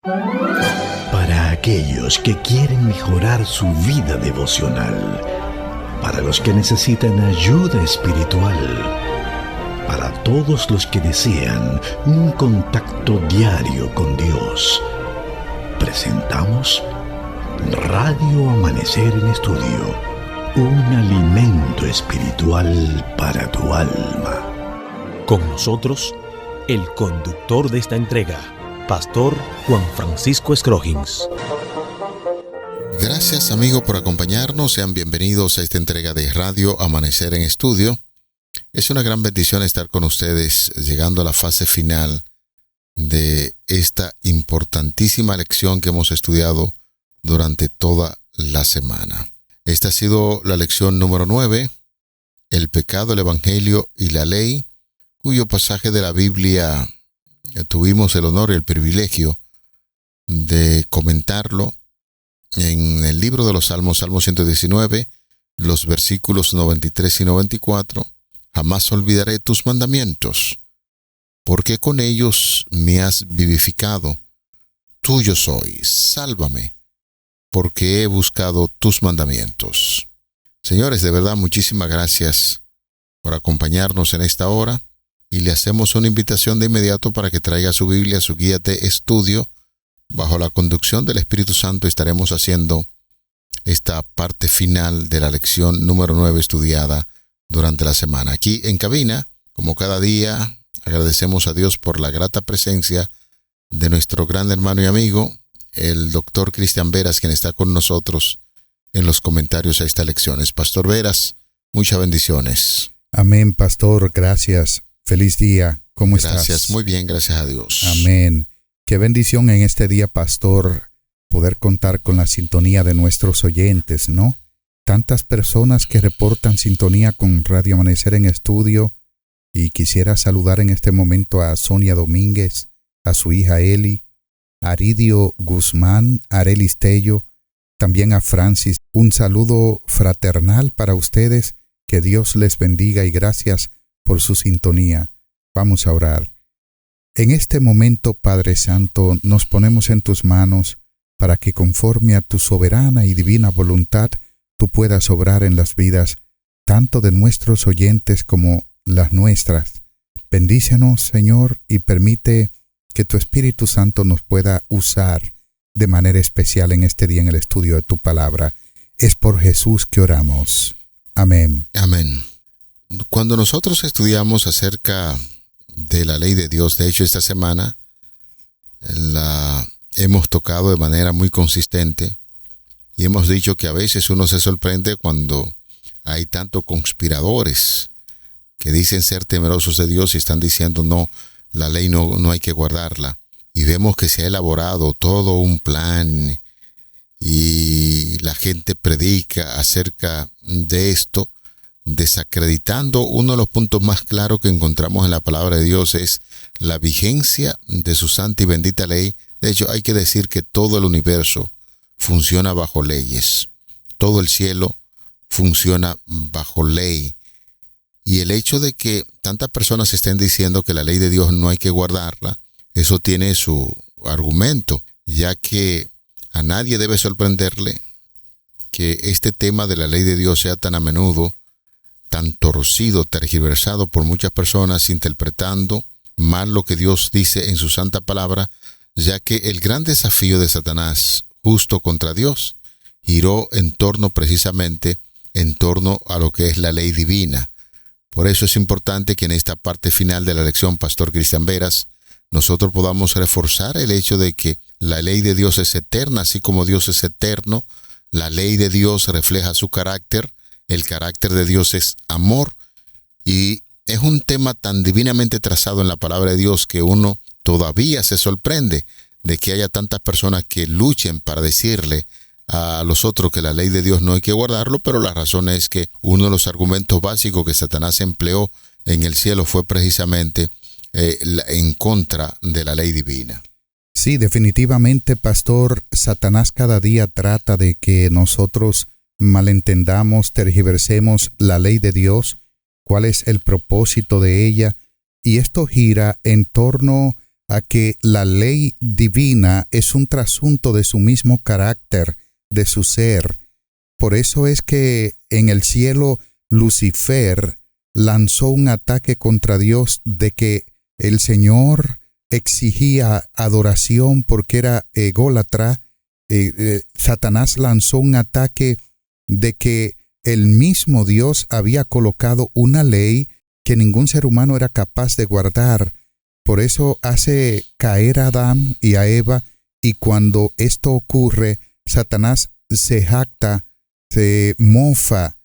Para aquellos que quieren mejorar su vida devocional, para los que necesitan ayuda espiritual, para todos los que desean un contacto diario con Dios, presentamos Radio Amanecer en Estudio, un alimento espiritual para tu alma. Con nosotros, el conductor de esta entrega, Pastor Juan Francisco Scroggins. Gracias, amigo, por acompañarnos. Sean bienvenidos a esta entrega de Radio Amanecer en Estudio. Es una gran bendición estar con ustedes llegando a la fase final de esta importantísima lección que hemos estudiado durante toda la semana. Esta ha sido la lección número 9, el pecado, el evangelio y la ley, cuyo pasaje de la Biblia tuvimos el honor y el privilegio de comentarlo en el libro de los Salmos, Salmo 119, los versículos 93 y 94. Jamás olvidaré tus mandamientos, porque con ellos me has vivificado. Tuyo soy, sálvame, porque he buscado tus mandamientos. Señores, de verdad, muchísimas gracias por acompañarnos en esta hora. Y le hacemos una invitación de inmediato para que traiga su Biblia, su guía de estudio. Bajo la conducción del Espíritu Santo estaremos haciendo esta parte final de la lección número 9 estudiada durante la semana. Aquí en cabina, como cada día, agradecemos a Dios por la grata presencia de nuestro gran hermano y amigo, el doctor Cristian Veras, quien está con nosotros en los comentarios a estas lecciones. Pastor Veras, muchas bendiciones. Amén, pastor, gracias. Feliz día. ¿Cómo estás? Gracias, muy bien, gracias a Dios. Amén. Qué bendición en este día, pastor, poder contar con la sintonía de nuestros oyentes, ¿no? Tantas personas que reportan sintonía con Radio Amanecer en Estudio, y quisiera saludar en este momento a Sonia Domínguez, a su hija Eli, a Aridio Guzmán, a Arelis Tello, también a Francis. Un saludo fraternal para ustedes, que Dios les bendiga y gracias por su sintonía. Vamos a orar. En este momento, Padre Santo, nos ponemos en tus manos para que conforme a tu soberana y divina voluntad, tú puedas obrar en las vidas tanto de nuestros oyentes como las nuestras. Bendícenos, Señor, y permite que tu Espíritu Santo nos pueda usar de manera especial en este día en el estudio de tu palabra. Es por Jesús que oramos. Amén. Amén. Cuando nosotros estudiamos acerca de la ley de Dios, de hecho esta semana la hemos tocado de manera muy consistente y hemos dicho que a veces uno se sorprende cuando hay tantos conspiradores que dicen ser temerosos de Dios y están diciendo no, la ley no hay que guardarla. Y vemos que se ha elaborado todo un plan y la gente predica acerca de esto, desacreditando uno de los puntos más claros que encontramos en la palabra de Dios, es la vigencia de su santa y bendita ley. De hecho, hay que decir que todo el universo funciona bajo leyes. Todo el cielo funciona bajo ley. Y el hecho de que tantas personas estén diciendo que la ley de Dios no hay que guardarla, eso tiene su argumento, ya que a nadie debe sorprenderle que este tema de la ley de Dios sea tan a menudo tan torcido, tergiversado por muchas personas, interpretando mal lo que Dios dice en su santa palabra, ya que el gran desafío de Satanás, justo contra Dios, giró precisamente en torno a lo que es la ley divina. Por eso es importante que en esta parte final de la lección, Pastor Cristian Veras, nosotros podamos reforzar el hecho de que la ley de Dios es eterna, así como Dios es eterno. La ley de Dios refleja su carácter. El carácter de Dios es amor, y es un tema tan divinamente trazado en la palabra de Dios que uno todavía se sorprende de que haya tantas personas que luchen para decirle a los otros que la ley de Dios no hay que guardarlo, pero la razón es que uno de los argumentos básicos que Satanás empleó en el cielo fue precisamente en contra de la ley divina. Sí, definitivamente, pastor, Satanás cada día trata de que nosotros malentendamos, tergiversemos la ley de Dios, cuál es el propósito de ella, y esto gira en torno a que la ley divina es un trasunto de su mismo carácter, de su ser. Por eso es que en el cielo Lucifer lanzó un ataque contra Dios de que el Señor exigía adoración porque era ególatra. Satanás lanzó un ataque de que el mismo Dios había colocado una ley que ningún ser humano era capaz de guardar. Por eso hace caer a Adán y a Eva, y cuando esto ocurre, Satanás se jacta, se mofa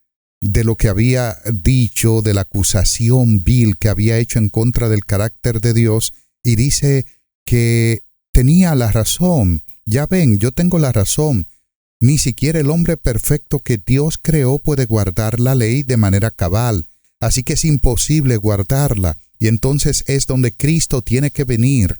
de lo que había dicho, de la acusación vil que había hecho en contra del carácter de Dios, y dice que tenía la razón. Ya ven, yo tengo la razón. Ni siquiera el hombre perfecto que Dios creó puede guardar la ley de manera cabal. Así que es imposible guardarla. Y entonces es donde Cristo tiene que venir.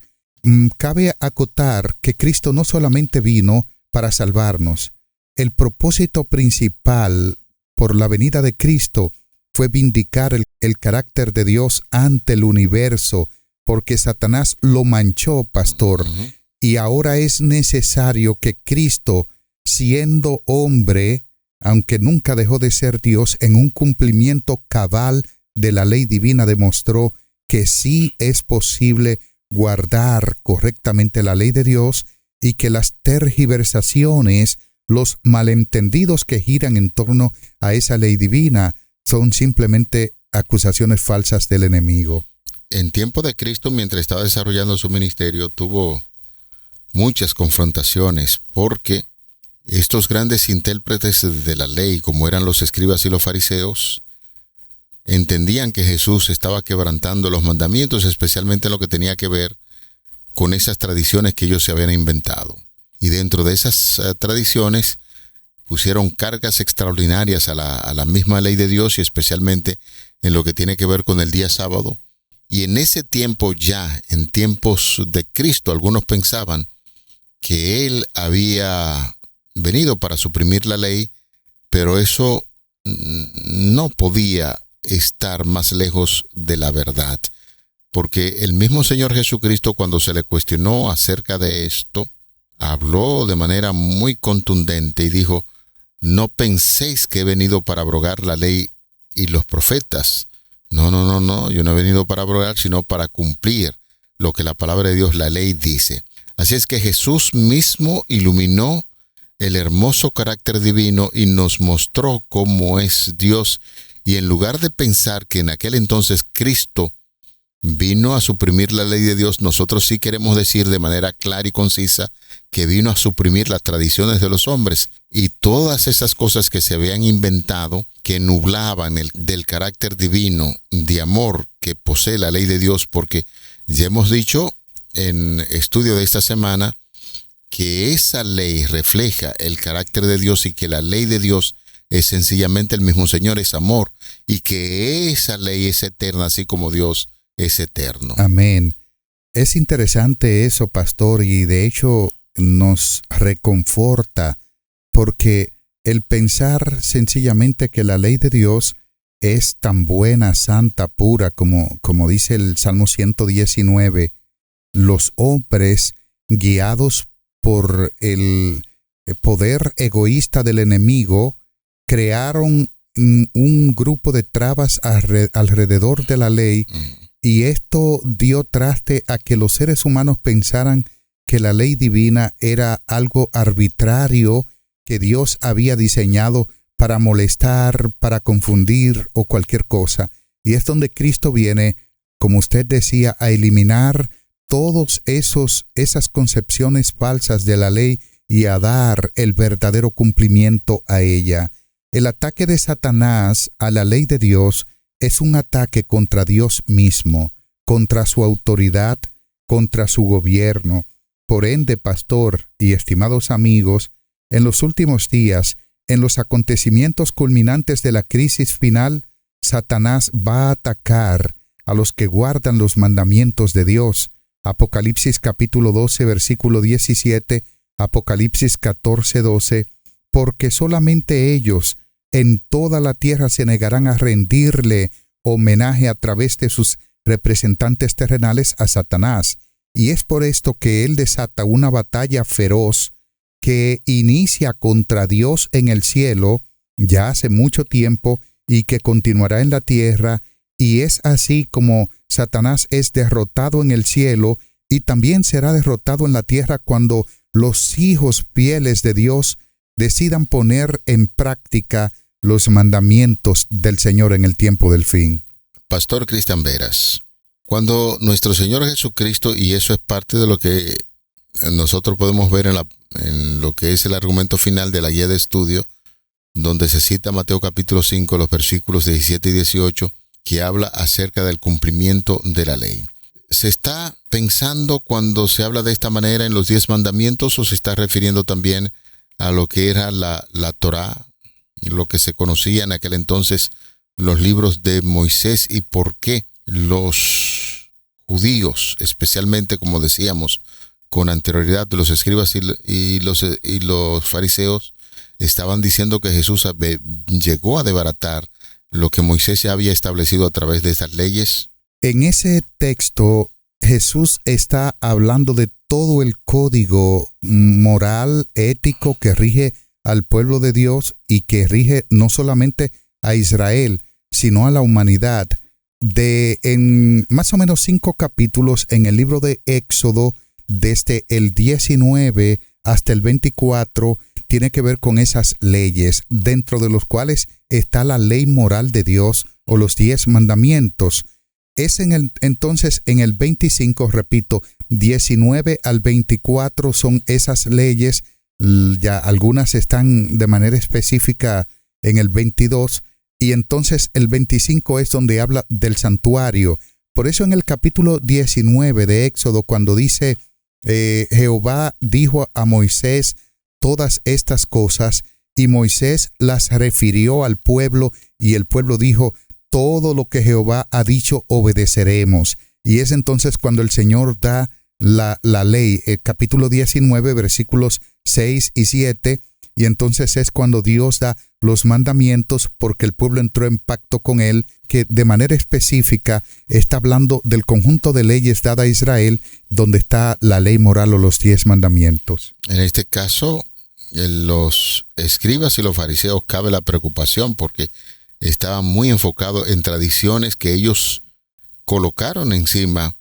Cabe acotar que Cristo no solamente vino para salvarnos. El propósito principal por la venida de Cristo fue vindicar el carácter de Dios ante el universo, porque Satanás lo manchó, pastor. Y ahora es necesario que Cristo, siendo hombre, aunque nunca dejó de ser Dios, en un cumplimiento cabal de la ley divina demostró que sí es posible guardar correctamente la ley de Dios y que las tergiversaciones, los malentendidos que giran en torno a esa ley divina son simplemente acusaciones falsas del enemigo. En tiempo de Cristo, mientras estaba desarrollando su ministerio, tuvo muchas confrontaciones porque estos grandes intérpretes de la ley, como eran los escribas y los fariseos, entendían que Jesús estaba quebrantando los mandamientos, especialmente en lo que tenía que ver con esas tradiciones que ellos se habían inventado. Y dentro de esas tradiciones pusieron cargas extraordinarias a la misma ley de Dios, y especialmente en lo que tiene que ver con el día sábado. Y en ese tiempo, ya en tiempos de Cristo, algunos pensaban que Él había venido para suprimir la ley, pero eso no podía estar más lejos de la verdad, porque el mismo Señor Jesucristo, cuando se le cuestionó acerca de esto, habló de manera muy contundente y dijo: no penséis que he venido para abrogar la ley y los profetas. No, yo no he venido para abrogar, sino para cumplir lo que la palabra de Dios, la ley, dice. Así es que Jesús mismo iluminó el hermoso carácter divino y nos mostró cómo es Dios. Y en lugar de pensar que en aquel entonces Cristo vino a suprimir la ley de Dios, nosotros sí queremos decir de manera clara y concisa que vino a suprimir las tradiciones de los hombres y todas esas cosas que se habían inventado, que nublaban del carácter divino de amor que posee la ley de Dios, porque ya hemos dicho en estudio de esta semana que esa ley refleja el carácter de Dios y que la ley de Dios es sencillamente el mismo Señor, es amor, y que esa ley es eterna, así como Dios es eterno. Amén. Es interesante eso, pastor, y de hecho nos reconforta, porque el pensar sencillamente que la ley de Dios es tan buena, santa, pura, como dice el Salmo 119, los hombres, guiados por el poder egoísta del enemigo, crearon un grupo de trabas alrededor de la ley, y esto dio traste a que los seres humanos pensaran que la ley divina era algo arbitrario que Dios había diseñado para molestar, para confundir o cualquier cosa. Y es donde Cristo viene, como usted decía, a eliminar todas esas concepciones falsas de la ley y a dar el verdadero cumplimiento a ella. El ataque de Satanás a la ley de Dios es un ataque contra Dios mismo, contra su autoridad, contra su gobierno. Por ende, pastor y estimados amigos, en los últimos días, en los acontecimientos culminantes de la crisis final, Satanás va a atacar a los que guardan los mandamientos de Dios. Apocalipsis capítulo 12, versículo 17, Apocalipsis 14, 12, porque solamente ellos en toda la tierra se negarán a rendirle homenaje a través de sus representantes terrenales a Satanás. y es por esto que él desata una batalla feroz que inicia contra Dios en el cielo ya hace mucho tiempo y que continuará en la tierra, y es así como Satanás es derrotado en el cielo y también será derrotado en la tierra cuando los hijos fieles de Dios decidan poner en práctica los mandamientos del Señor en el tiempo del fin. Pastor Cristian Veras, cuando nuestro Señor Jesucristo, y eso es parte de lo que nosotros podemos ver en lo que es el argumento final de la guía de estudio, donde se cita Mateo capítulo 5, los versículos 17 y 18, que habla acerca del cumplimiento de la ley. ¿Se está pensando cuando se habla de esta manera en los 10 mandamientos o se está refiriendo también a lo que era la Torá, lo que se conocía en aquel entonces, los libros de Moisés, y por qué los judíos, especialmente como decíamos con anterioridad, los escribas y los fariseos, estaban diciendo que Jesús llegó a desbaratar lo que Moisés ya había establecido a través de estas leyes? En ese texto, Jesús está hablando de todo el código moral, ético que rige al pueblo de Dios y que rige no solamente a Israel, sino a la humanidad. En más o menos 5 capítulos en el libro de Éxodo, desde el 19 hasta el 24, tiene que ver con esas leyes, dentro de los cuales está la ley moral de Dios o los 10 mandamientos. Es entonces en el 25, repito, 19 al 24 son esas leyes, ya algunas están de manera específica en el 22, y entonces el 25 es donde habla del santuario. Por eso en el capítulo 19 de Éxodo, cuando dice, Jehová dijo a Moisés todas estas cosas, y Moisés las refirió al pueblo, y el pueblo dijo, todo lo que Jehová ha dicho obedeceremos. Y es entonces cuando el Señor da la ley, capítulo 19, versículos 6 y 7, y entonces es cuando Dios da los mandamientos, porque el pueblo entró en pacto con él, que de manera específica está hablando del conjunto de leyes dada a Israel, donde está la ley moral o los 10 mandamientos. En este caso, en los escribas y los fariseos cabe la preocupación, porque estaban muy enfocados en tradiciones que ellos colocaron encima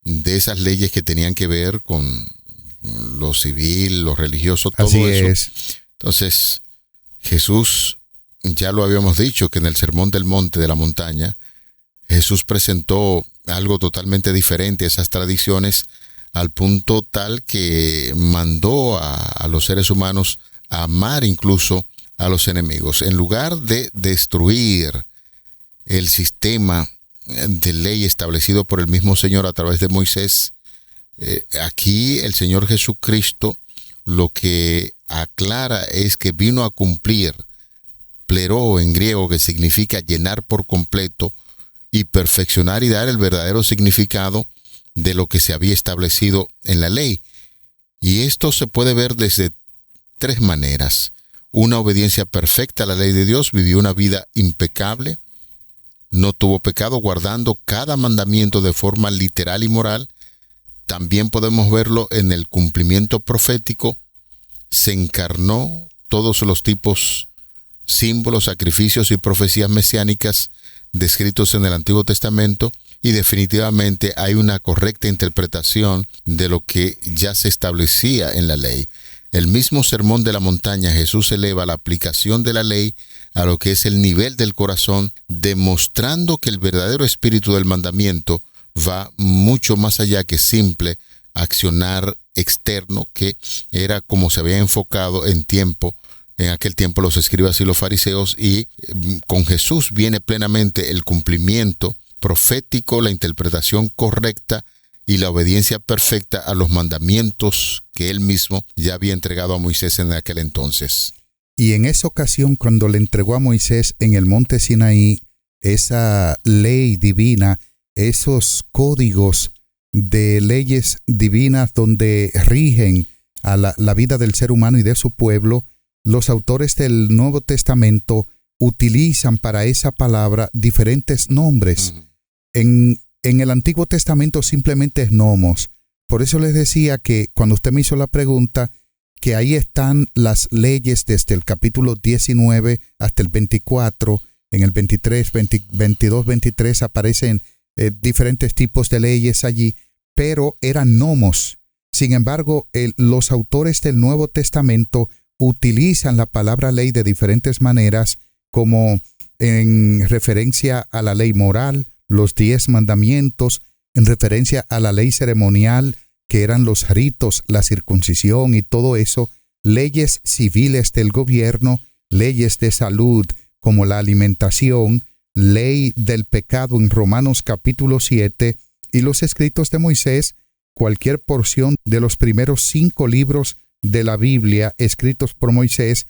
de esas leyes que tenían que ver con lo civil, lo religioso, todo Así eso. es. Entonces, Jesús, ya lo habíamos dicho, que en el Sermón del Monte, de la montaña, Jesús presentó algo totalmente diferente a esas tradiciones, al punto tal que mandó a los seres humanos a amar incluso a los enemigos. En lugar de destruir el sistema de ley establecido por el mismo Señor a través de Moisés, aquí el Señor Jesucristo lo que aclara es que vino a cumplir, pleró en griego, que significa llenar por completo, y perfeccionar y dar el verdadero significado de lo que se había establecido en la ley. Y esto se puede ver desde 3 maneras. Una obediencia perfecta a la ley de Dios, vivió una vida impecable, no tuvo pecado, guardando cada mandamiento de forma literal y moral. También podemos verlo en el cumplimiento profético, se encarnó todos los tipos, símbolos, sacrificios y profecías mesiánicas descritos en el Antiguo Testamento, y definitivamente hay una correcta interpretación de lo que ya se establecía en la ley. El mismo Sermón de la Montaña, Jesús eleva la aplicación de la ley a lo que es el nivel del corazón, demostrando que el verdadero espíritu del mandamiento va mucho más allá que simple accionar externo, que era como se había enfocado en aquel tiempo los escribas y los fariseos, y con Jesús viene plenamente el cumplimiento profético, la interpretación correcta y la obediencia perfecta a los mandamientos que él mismo ya había entregado a Moisés en aquel entonces. Y en esa ocasión, cuando le entregó a Moisés en el monte Sinaí esa ley divina, esos códigos de leyes divinas donde rigen a la vida del ser humano y de su pueblo, los autores del Nuevo Testamento utilizan para esa palabra diferentes nombres. En el Antiguo Testamento simplemente es nomos, Por eso les decía que cuando usted me hizo la pregunta, que ahí están las leyes desde el capítulo 19 hasta el 24. En el 23, 22, 23 aparecen diferentes tipos de leyes allí, pero eran nomos. Sin embargo, los autores del Nuevo Testamento utilizan la palabra ley de diferentes maneras, como en referencia a la ley moral, los 10 mandamientos, en referencia a la ley ceremonial, que eran los ritos, la circuncisión y todo eso, leyes civiles del gobierno, leyes de salud, como la alimentación, ley del pecado en Romanos capítulo 7, y los escritos de Moisés, cualquier porción de los primeros 5 libros de la Biblia escritos por Moisés,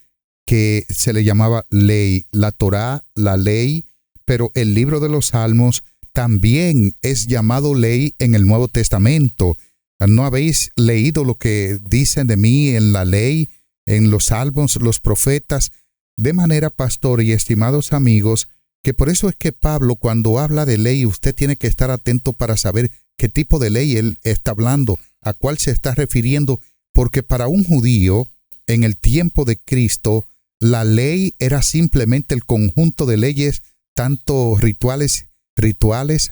que se le llamaba ley, la Torá, la ley, pero el libro de los Salmos también es llamado ley en el Nuevo Testamento. ¿No habéis leído lo que dicen de mí en la ley, en los Salmos, los profetas? De manera, pastor y estimados amigos, que por eso es que Pablo, cuando habla de ley, usted tiene que estar atento para saber qué tipo de ley él está hablando, a cuál se está refiriendo, porque para un judío, en el tiempo de Cristo, la ley era simplemente el conjunto de leyes, tanto rituales,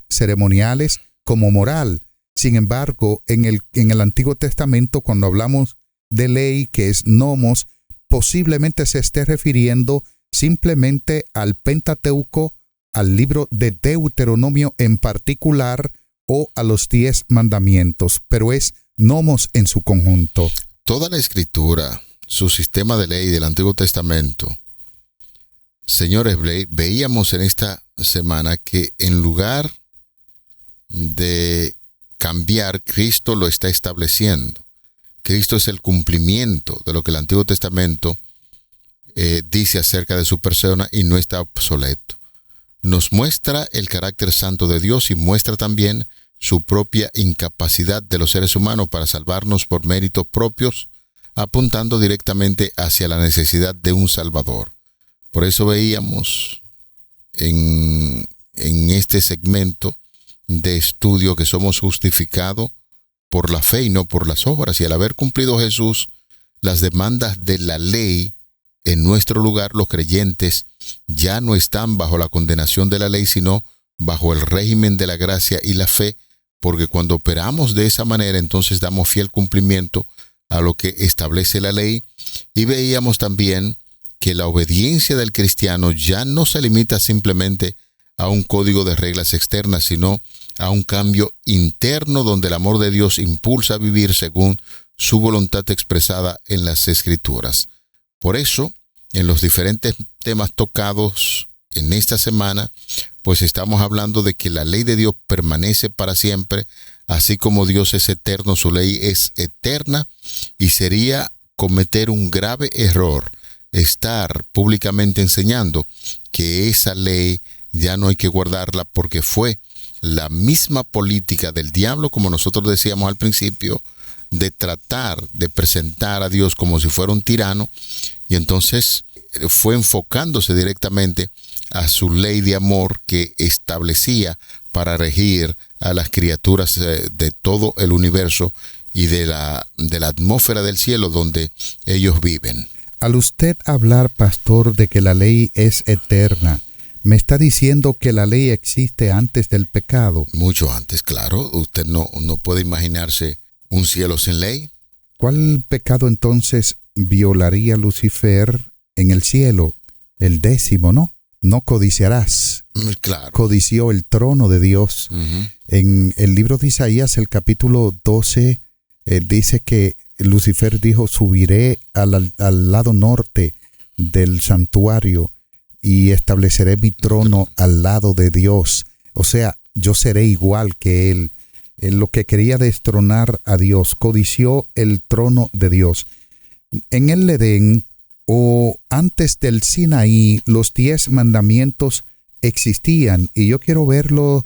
ceremoniales, como moral. Sin embargo, en el Antiguo Testamento, cuando hablamos de ley, que es nomos, posiblemente se esté refiriendo simplemente al Pentateuco, al libro de Deuteronomio en particular, o a los 10 mandamientos, pero es nomos en su conjunto. Toda la Escritura, su sistema de ley del Antiguo Testamento, señores, veíamos en esta semana que en lugar de cambiar, Cristo lo está estableciendo. Cristo es el cumplimiento de lo que el Antiguo Testamento dice acerca de su persona y no está obsoleto. Nos muestra el carácter santo de Dios y muestra también su propia incapacidad de los seres humanos para salvarnos por méritos propios, apuntando directamente hacia la necesidad de un Salvador. Por eso veíamos en este segmento de estudio que somos justificados por la fe y no por las obras, y al haber cumplido Jesús las demandas de la ley en nuestro lugar, los creyentes ya no están bajo la condenación de la ley, sino bajo el régimen de la gracia y la fe, porque cuando operamos de esa manera, entonces damos fiel cumplimiento a lo que establece la ley. Y veíamos también que la obediencia del cristiano ya no se limita simplemente a un código de reglas externas, sino a un cambio interno donde el amor de Dios impulsa a vivir según su voluntad expresada en las Escrituras. Por eso, en los diferentes temas tocados en esta semana, pues estamos hablando de que la ley de Dios permanece para siempre, así como Dios es eterno, su ley es eterna, y sería cometer un grave error estar públicamente enseñando que esa ley ya no hay que guardarla, porque fue la misma política del diablo, como nosotros decíamos al principio, de tratar de presentar a Dios como si fuera un tirano, y entonces fue enfocándose directamente a su ley de amor que establecía para regir a las criaturas de todo el universo y de la atmósfera del cielo donde ellos viven. Al usted hablar, pastor, de que la ley es eterna, ¿me está diciendo que la ley existe antes del pecado? Mucho antes, claro. Usted no puede imaginarse un cielo sin ley. ¿Cuál pecado entonces violaría Lucifer en el cielo? El 10º, ¿no? No codiciarás. Claro. Codició el trono de Dios. Uh-huh. En el libro de Isaías, el capítulo 12, dice que Lucifer dijo: subiré al lado norte del santuario y estableceré mi trono al lado de Dios. O sea, yo seré igual que él. Él lo que quería destronar a Dios, codició el trono de Dios. En el Edén, o antes del Sinaí, los 10 mandamientos existían, y yo quiero verlos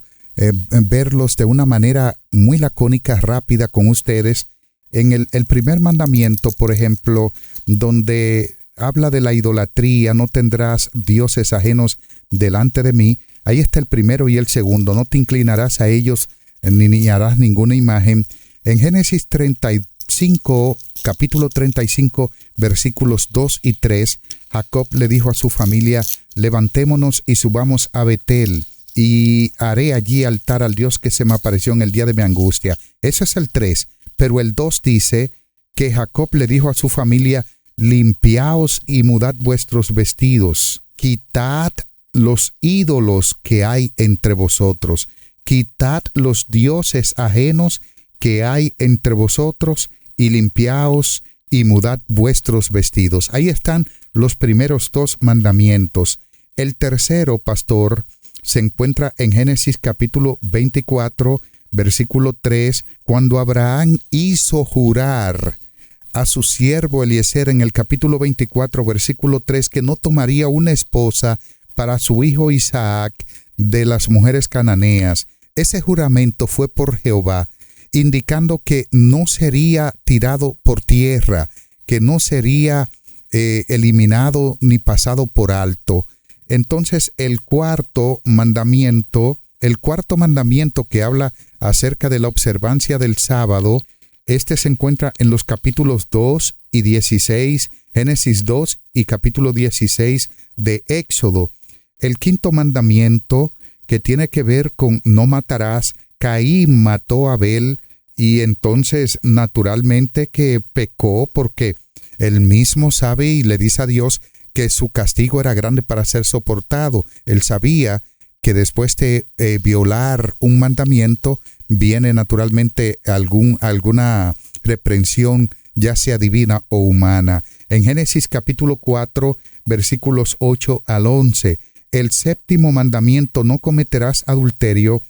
de una manera muy lacónica, rápida con ustedes. En el primer mandamiento, por ejemplo, donde habla de la idolatría, no tendrás dioses ajenos delante de mí, ahí está el primero y el segundo: no te inclinarás a ellos ni harás ninguna imagen. En Génesis 35, capítulo 35, versículos 2 y 3, Jacob le dijo a su familia: levantémonos y subamos a Betel, y haré allí altar al Dios que se me apareció en el día de mi angustia. Ese es el 3. Pero el 2 dice que Jacob le dijo a su familia: limpiaos y mudad vuestros vestidos, quitad los ídolos que hay entre vosotros, quitad los dioses ajenos que hay entre vosotros, y limpiaos y mudad vuestros vestidos. Ahí están los primeros 2 mandamientos. El tercero, pastor, se encuentra en Génesis capítulo 24, versículo 3, cuando Abraham hizo jurar a su siervo Eliezer en el capítulo 24, versículo 3, que no tomaría una esposa para su hijo Isaac de las mujeres cananeas. Ese juramento fue por Jehová, indicando que no sería tirado por tierra, que no sería eliminado ni pasado por alto. Entonces el cuarto mandamiento que habla acerca de la observancia del sábado, este se encuentra en los capítulos 2 y 16, Génesis 2 y capítulo 16 de Éxodo. El quinto mandamiento, que tiene que ver con no matarás, Caín mató a Abel, y entonces naturalmente que pecó porque él mismo sabe y le dice a Dios que su castigo era grande para ser soportado. Él sabía que después de violar un mandamiento viene naturalmente alguna reprensión, ya sea divina o humana. En Génesis capítulo 4, versículos 8 al 11, el séptimo mandamiento: no cometerás adulterio.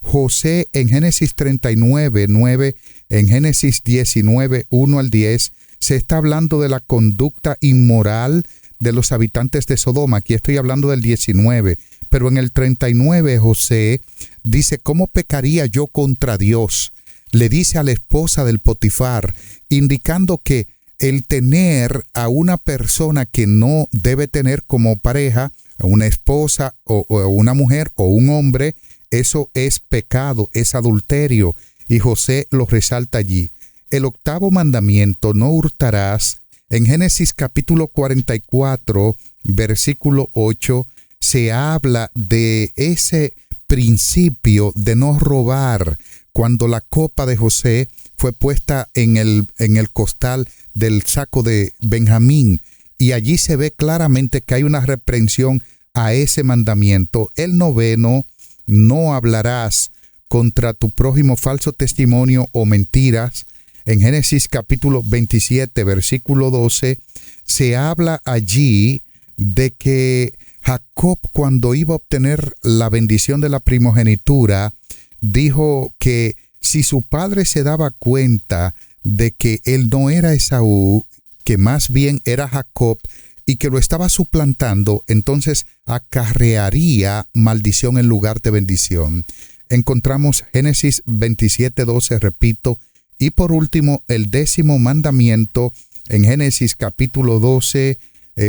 José en Génesis 39, 9, en Génesis 19, 1 al 10, se está hablando de la conducta inmoral de los habitantes de Sodoma. Aquí estoy hablando del 19, pero en el 39 José dice: ¿cómo pecaría yo contra Dios? Le dice a la esposa del Potifar, indicando que el tener a una persona que no debe tener como pareja, a una esposa o una mujer o un hombre, eso es pecado, es adulterio, y José lo resalta allí. El octavo mandamiento: no hurtarás. En Génesis capítulo 44, versículo 8, se habla de ese principio de no robar, cuando la copa de José fue puesta en el costal del saco de Benjamín, y allí se ve claramente que hay una reprensión a ese mandamiento. El noveno: no hablarás contra tu prójimo falso testimonio o mentiras. En Génesis capítulo 27, versículo 12, se habla allí de que Jacob, cuando iba a obtener la bendición de la primogenitura, dijo que si su padre se daba cuenta de que él no era Esaú, que más bien era Jacob, y que lo estaba suplantando, entonces acarrearía maldición en lugar de bendición. Encontramos Génesis 27, 12, repito. Y por último, el 10º mandamiento en Génesis capítulo 12,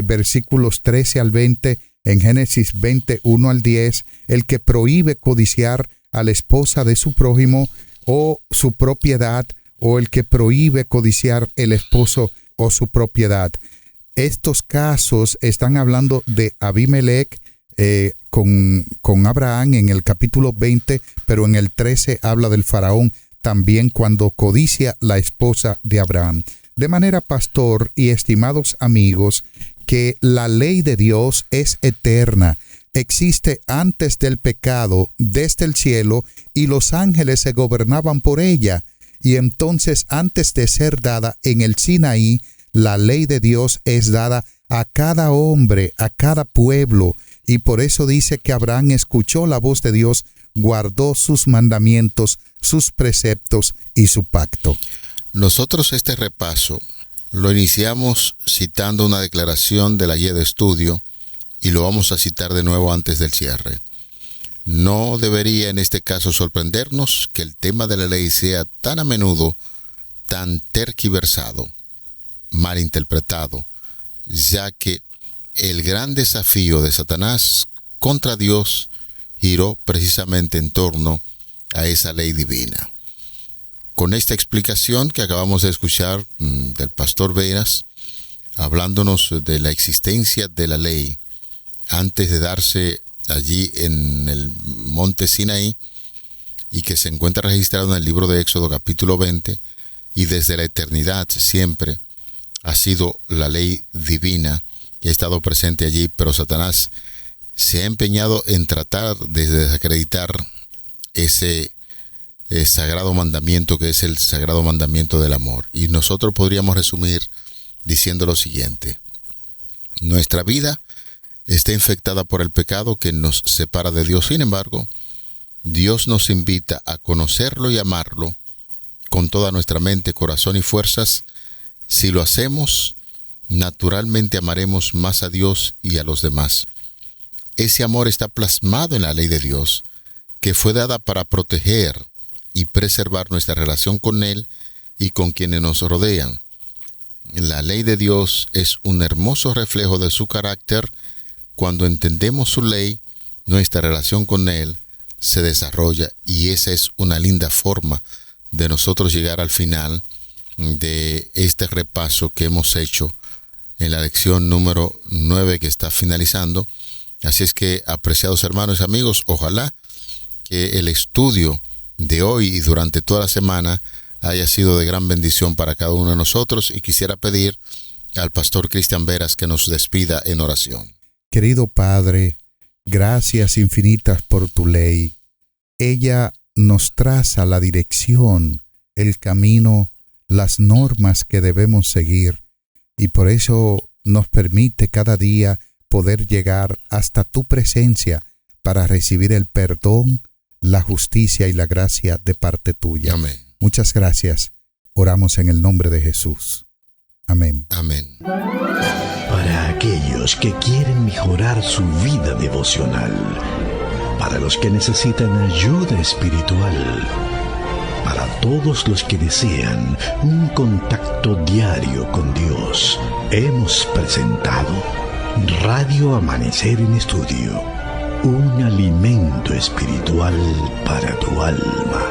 versículos 13 al 20, en Génesis 20, 1 al 10, el que prohíbe codiciar a la esposa de su prójimo o su propiedad, o el que prohíbe codiciar el esposo o su propiedad. Estos casos están hablando de Abimelech con Abraham en el capítulo 20, pero en el 13 habla del faraón también cuando codicia la esposa de Abraham. De manera, pastor y estimados amigos, que la ley de Dios es eterna, existe antes del pecado, desde el cielo, y los ángeles se gobernaban por ella. Y entonces, antes de ser dada en el Sinaí, la ley de Dios es dada a cada hombre, a cada pueblo, y por eso dice que Abraham escuchó la voz de Dios, guardó sus mandamientos, sus preceptos y su pacto. Nosotros este repaso lo iniciamos citando una declaración de la guía de estudio y lo vamos a citar de nuevo antes del cierre. No debería en este caso sorprendernos que el tema de la ley sea tan a menudo tan tergiversado, malinterpretado, ya que el gran desafío de Satanás contra Dios giró precisamente en torno a esa ley divina. con esta explicación que acabamos de escuchar del pastor Veras, hablándonos de la existencia de la ley antes de darse allí en el monte Sinaí, y que se encuentra registrado en el libro de Éxodo capítulo 20, y desde la eternidad siempre ha sido la ley divina que ha estado presente allí, pero Satanás se ha empeñado en tratar de desacreditar ese sagrado mandamiento, que es el sagrado mandamiento del amor. Y nosotros podríamos resumir diciendo lo siguiente: nuestra vida está infectada por el pecado que nos separa de Dios. Sin embargo, Dios nos invita a conocerlo y amarlo con toda nuestra mente, corazón y fuerzas. Si lo hacemos, naturalmente amaremos más a Dios y a los demás. Ese amor está plasmado en la ley de Dios, que fue dada para proteger y preservar nuestra relación con Él y con quienes nos rodean. La ley de Dios es un hermoso reflejo de su carácter. Cuando entendemos su ley, nuestra relación con Él se desarrolla, y esa es una linda forma de nosotros llegar al final de este repaso que hemos hecho en la lección número 9 que está finalizando. Así es que, apreciados hermanos y amigos, ojalá que el estudio de hoy y durante toda la semana haya sido de gran bendición para cada uno de nosotros, y quisiera pedir al pastor Cristian Veras que nos despida en oración. Querido Padre, gracias infinitas por tu ley. Ella nos traza la dirección, el camino, las normas que debemos seguir, y por eso nos permite cada día poder llegar hasta tu presencia para recibir el perdón, la justicia y la gracia de parte tuya. Amén. Muchas gracias. Oramos en el nombre de Jesús. Amén. Amén. Para aquellos que quieren mejorar su vida devocional, para los que necesitan ayuda espiritual, para todos los que desean un contacto diario con Dios, hemos presentado Radio Amanecer en Estudio, un alimento espiritual para tu alma.